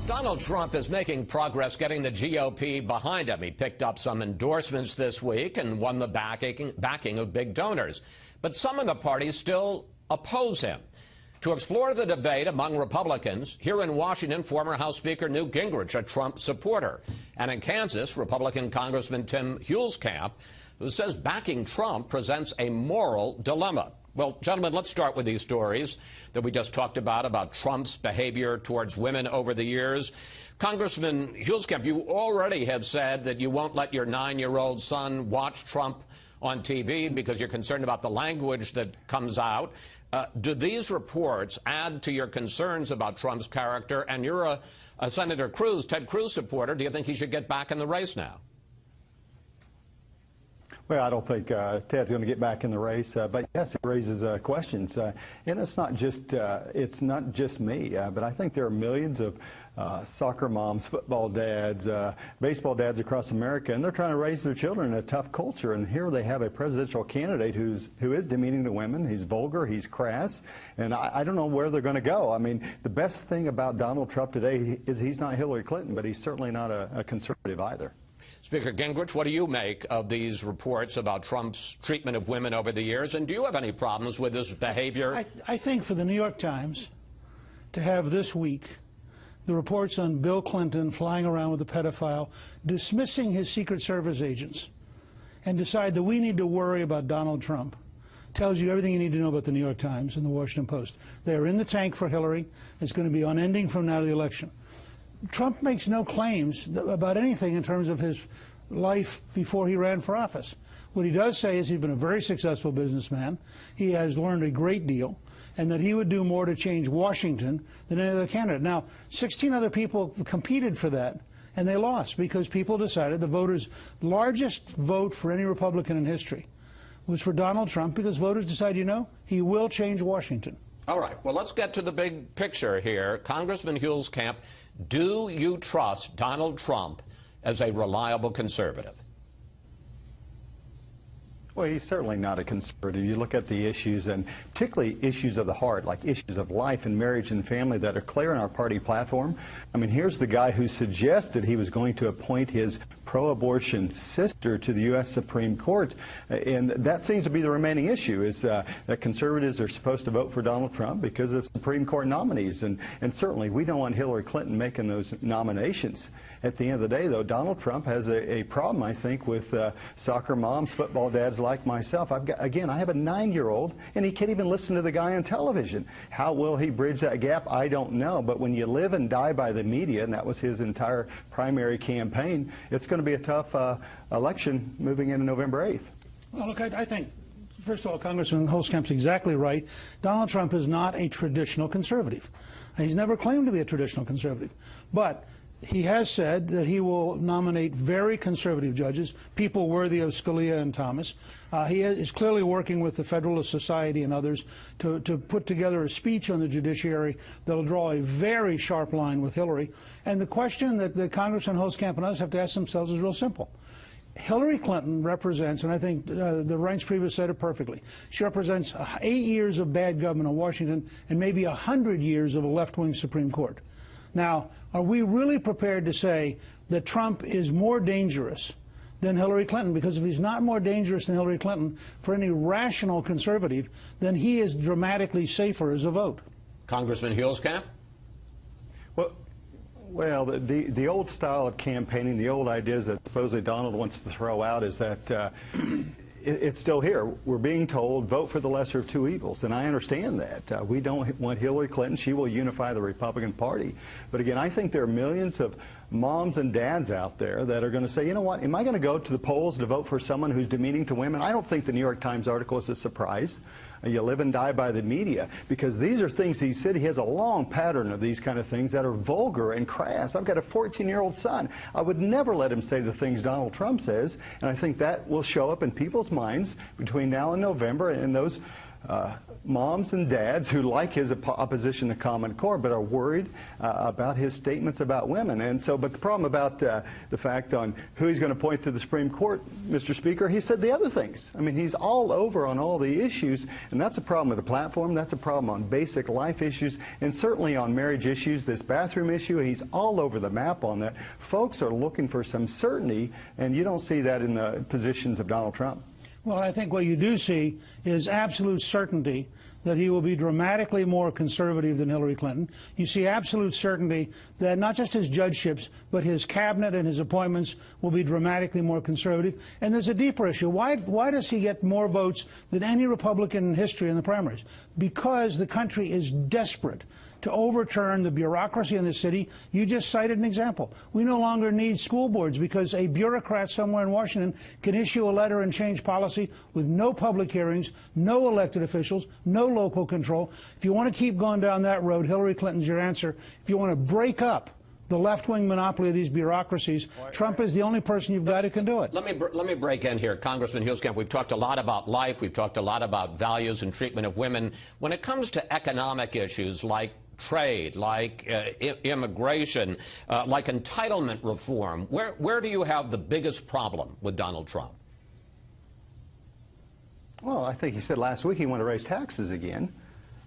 Donald Trump is making progress getting the GOP behind him. He picked up some endorsements this week and won the backing of big donors. But some of the parties still oppose him. To explore the debate among Republicans, here in Washington, former House Speaker Newt Gingrich, a Trump supporter. And in Kansas, Republican Congressman Tim Huelskamp, who says backing Trump presents a moral dilemma. Well, gentlemen, let's start with these stories that we just talked about Trump's behavior towards women over the years. Congressman Huelskamp, you already have said that you won't let your 9-year-old son watch Trump on TV because you're concerned about the language that comes out. Do these reports add to your concerns about Trump's character? And you're a Senator Cruz, Ted Cruz supporter. Do you think he should get back in the race now? Well, I don't think Ted's going to get back in the race, but yes, it raises questions, and it's not just me, but I think there are millions of soccer moms, football dads, baseball dads across America, and they're trying to raise their children in a tough culture. And here they have a presidential candidate who is demeaning to women. He's vulgar, he's crass, and I don't know where they're going to go. I mean, the best thing about Donald Trump today is he's not Hillary Clinton, but he's certainly not a conservative either. Speaker Gingrich, what do you make of these reports about Trump's treatment of women over the years? And do you have any problems with his behavior? I think for the New York Times to have this week the reports on Bill Clinton flying around with a pedophile, dismissing his Secret Service agents, and decide that we need to worry about Donald Trump, tells you everything you need to know about the New York Times and the Washington Post. They're in the tank for Hillary. It's going to be unending from now to the election. Trump makes no claims about anything in terms of his life before he ran for office. What he does say is he's been a very successful businessman. He has learned a great deal, and that he would do more to change Washington than any other candidate. Now, 16 other people competed for that, and they lost because people decided the voters' largest vote for any Republican in history was for Donald Trump, because voters decided, you know, he will change Washington. All right. Well, let's get to the big picture here. Congressman Huelskamp, do you trust Donald Trump as a reliable conservative? Well, he's certainly not a conservative. You look at the issues, and particularly issues of the heart, like issues of life and marriage and family that are clear in our party platform. I mean, here's the guy who suggested he was going to appoint his pro-abortion sister to the U.S. Supreme Court, and that seems to be the remaining issue, is that conservatives are supposed to vote for Donald Trump because of Supreme Court nominees, and certainly we don't want Hillary Clinton making those nominations. At the end of the day, though, Donald Trump has a problem, I think, with soccer moms, football dads like myself. I have a 9-year-old, and he can't even listen to the guy on television. How will he bridge that gap? I don't know. But when you live and die by the media, and that was his entire primary campaign, it's going to be a tough election moving into November 8th. Well, look, I think, first of all, Congressman Huelskamp's exactly right. Donald Trump is not a traditional conservative. He's never claimed to be a traditional conservative. But he has said that he will nominate very conservative judges, people worthy of Scalia and Thomas. He is clearly working with the Federalist Society and others to put together a speech on the judiciary that will draw a very sharp line with Hillary. And the question that Congressman Huelskamp and others have to ask themselves is real simple. Hillary Clinton represents, and I think the Reince Priebus said it perfectly, she represents 8 years of bad government in Washington and maybe 100 years of a left-wing Supreme Court. Now, are we really prepared to say that Trump is more dangerous than Hillary Clinton? Because if he's not more dangerous than Hillary Clinton for any rational conservative, then he is dramatically safer as a vote. Congressman Huelskamp? Well, the old style of campaigning, the old ideas that supposedly Donald wants to throw out is that it's still here. We're being told, vote for the lesser of two evils, and I understand that. We don't want Hillary Clinton. She will unify the Republican Party. But again, I think there are millions of moms and dads out there that are going to say, you know what, am I going to go to the polls to vote for someone who's demeaning to women? I don't think the New York Times article is a surprise. You live and die by the media, because these are things he said. He has a long pattern of these kind of things that are vulgar and crass. I've got a 14-year-old son. I would never let him say the things Donald Trump says, and I think that will show up in people's minds between now and November, and those moms and dads who like his opposition to Common Core but are worried about his statements about women. And so, but the problem about the fact on who he's going to point to the Supreme Court, Mr. Speaker, he said the other things. I mean, he's all over on all the issues, and that's a problem with the platform. That's a problem on basic life issues, and certainly on marriage issues. This bathroom issue, he's all over the map on that. Folks are looking for some certainty, and you don't see that in the positions of Donald Trump. Well, I think what you do see is absolute certainty that he will be dramatically more conservative than Hillary Clinton. You see absolute certainty that not just his judgeships, but his cabinet and his appointments will be dramatically more conservative. And there's a deeper issue. Why does he get more votes than any Republican in history in the primaries? Because the country is desperate to overturn the bureaucracy in the city. You just cited an example. We no longer need school boards because a bureaucrat somewhere in Washington can issue a letter and change policy with no public hearings, no elected officials, no local control. If you want to keep going down that road, Hillary Clinton's your answer. If you want to break up the left-wing monopoly of these bureaucracies, Trump is the only person you've got who can do it. Let me break in here. Congressman Huelskamp, we've talked a lot about life. We've talked a lot about values and treatment of women. When it comes to economic issues like trade, like immigration, like entitlement reform, where do you have the biggest problem with Donald Trump? Well, I think he said last week he wanted to raise taxes again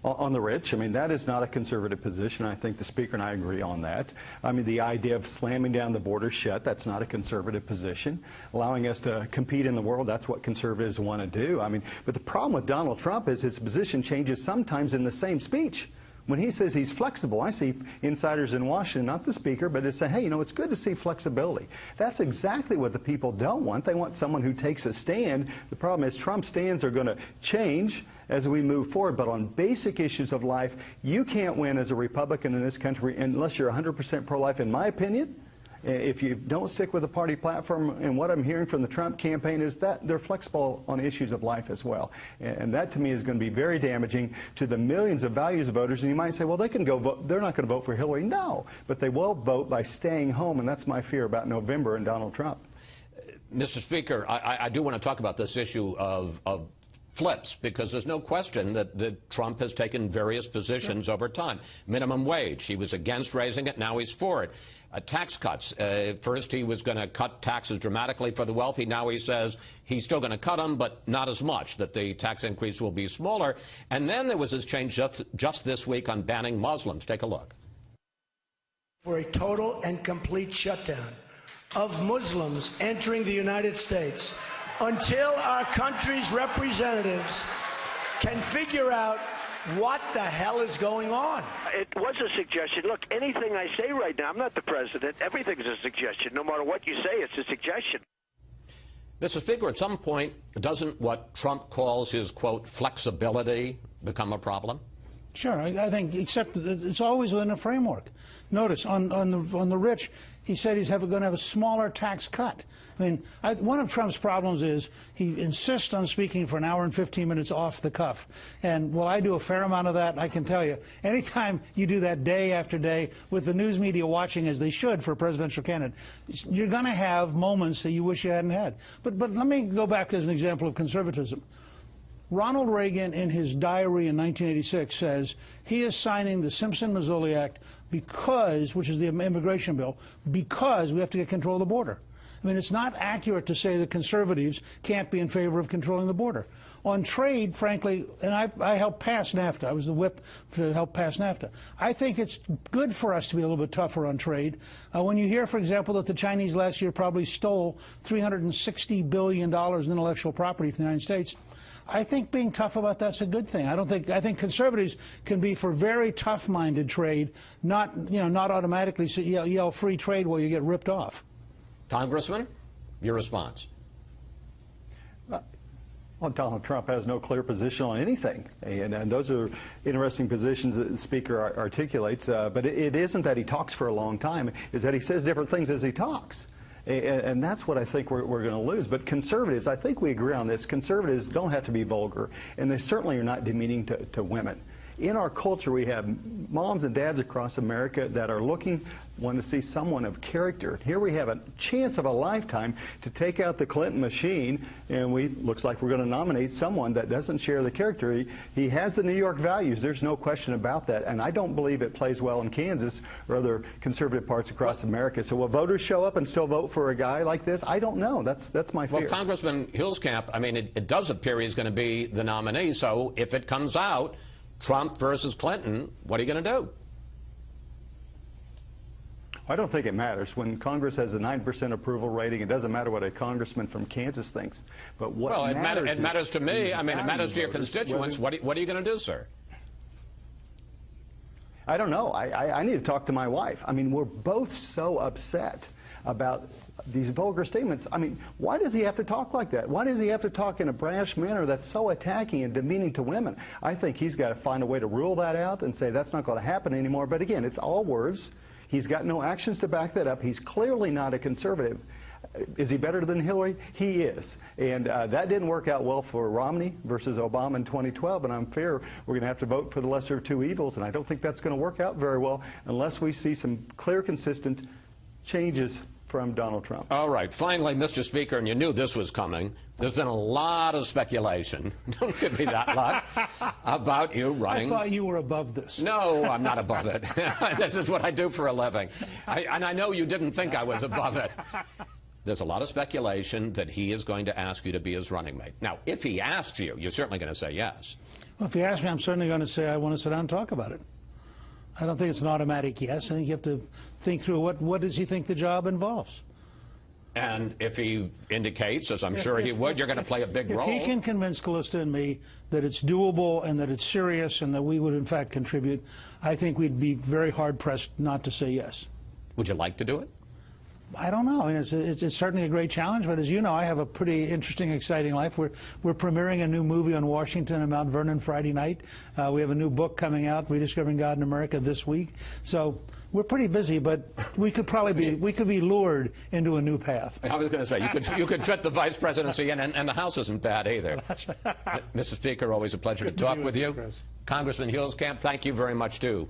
on the rich. I mean, that is not a conservative position. I think the Speaker and I agree on that. I mean, the idea of slamming down the border shut, that's not a conservative position. Allowing us to compete in the world, that's what conservatives want to do. I mean, but the problem with Donald Trump is his position changes sometimes in the same speech. When he says he's flexible, I see insiders in Washington, not the Speaker, but they say, hey, you know, it's good to see flexibility. That's exactly what the people don't want. They want someone who takes a stand. The problem is Trump's stands are going to change as we move forward. But on basic issues of life, you can't win as a Republican in this country unless you're 100% pro-life, in my opinion. If you don't stick with the party platform, and what I'm hearing from the Trump campaign is that they're flexible on issues of life as well. And that, to me, is going to be very damaging to the millions of values voters. And you might say, well, they can go vote. They're not going to vote for Hillary. No, but they will vote by staying home, and that's my fear about November and Donald Trump. Mr. Speaker, I do want to talk about this issue of flips, because there's no question that Trump has taken various positions over time. Minimum wage, he was against raising it, now he's for it. Tax cuts. First he was going to cut taxes dramatically for the wealthy. Now he says he's still going to cut them, but not as much, that the tax increase will be smaller. And then there was this change just this week on banning Muslims. Take a look. For a total and complete shutdown of Muslims entering the United States until our country's representatives can figure out what the hell is going on. It was a suggestion. Look, anything I say right now, I'm not the president. Everything's a suggestion. No matter what you say, it's a suggestion. Mr. Speaker, at some point, doesn't what Trump calls his, quote, flexibility become a problem? Sure, I think, except it's always within a framework. Notice, on the rich, he said he's going to have a smaller tax cut. I mean, one of Trump's problems is he insists on speaking for an hour and 15 minutes off the cuff. And while I do a fair amount of that, I can tell you, anytime you do that day after day with the news media watching, as they should for a presidential candidate, you're going to have moments that you wish you hadn't had. But let me go back as an example of conservatism. Ronald Reagan, in his diary in 1986, says he is signing the Simpson-Mazzoli Act because, which is the immigration bill, because we have to get control of the border. I mean, it's not accurate to say that conservatives can't be in favor of controlling the border. On trade, frankly, and I helped pass NAFTA. I was the whip to help pass NAFTA. I think it's good for us to be a little bit tougher on trade. When you hear, for example, that the Chinese last year probably stole $360 billion in intellectual property from the United States, I think being tough about that's a good thing. I think conservatives can be for very tough-minded trade, not automatically yell free trade while you get ripped off. Congressman, your response. Well, Donald Trump has no clear position on anything, and those are interesting positions that the Speaker articulates. But it isn't that he talks for a long time; it's that he says different things as he talks. And that's what I think we're going to lose. But conservatives, I think we agree on this. Conservatives don't have to be vulgar, and they certainly are not demeaning to women. in our culture, we have moms and dads across America that are want to see someone of character. Here we have a chance of a lifetime to take out the Clinton machine, and looks like we're going to nominate someone that doesn't share the character. He has the New York values. There's no question about that, and I don't believe it plays well in Kansas or other conservative parts across America. So will voters show up and still vote for a guy like this? I don't know. That's my fear. Well, Congressman Huelskamp, I mean, it does appear he's going to be the nominee. So if it comes out Trump versus Clinton, what are you going to do? I don't think it matters. When Congress has a 9% approval rating, it doesn't matter what a congressman from Kansas thinks. But what matters it matters to me. I mean, it matters to your constituents. What are you going to do, sir? I don't know. I need to talk to my wife. I mean, we're both so upset about these vulgar statements. I mean, why does he have to talk like that? Why does he have to talk in a brash manner that's so attacking and demeaning to women? I think he's got to find a way to rule that out and say that's not going to happen anymore. But again, it's all words. He's got no actions to back that up. He's clearly not a conservative. Is he better than Hillary? He is. And that didn't work out well for Romney versus Obama in 2012, and I'm fair. We're going to have to vote for the lesser of two evils, and I don't think that's going to work out very well unless we see some clear, consistent changes from Donald Trump. All right. Finally, Mr. Speaker, and you knew this was coming, there's been a lot of speculation, don't give me that luck, about you running. I thought you were above this. No, I'm not above it. This is what I do for a living. And I know you didn't think I was above it. There's a lot of speculation that he is going to ask you to be his running mate. Now, if he asks you, you're certainly going to say yes. Well, if he asks me, I'm certainly going to say I want to sit down and talk about it. I don't think it's an automatic yes. I think you have to think through what does he think the job involves. And if he indicates, as I'm sure he would, you're going to play a big role. If he can convince Callista and me that it's doable and that it's serious and that we would, in fact, contribute, I think we'd be very hard-pressed not to say yes. Would you like to do it? I don't know. I mean, it's certainly a great challenge, but as you know, I have a pretty interesting, exciting life. We're premiering a new movie on Washington and Mount Vernon Friday night. We have a new book coming out, Rediscovering God in America, this week. So we're pretty busy, but we could be lured into a new path. I was going to say you could fit the vice presidency in, and the House isn't bad either. Mr. Speaker, always a pleasure to talk with you. Congressman Huelskamp, thank you very much too.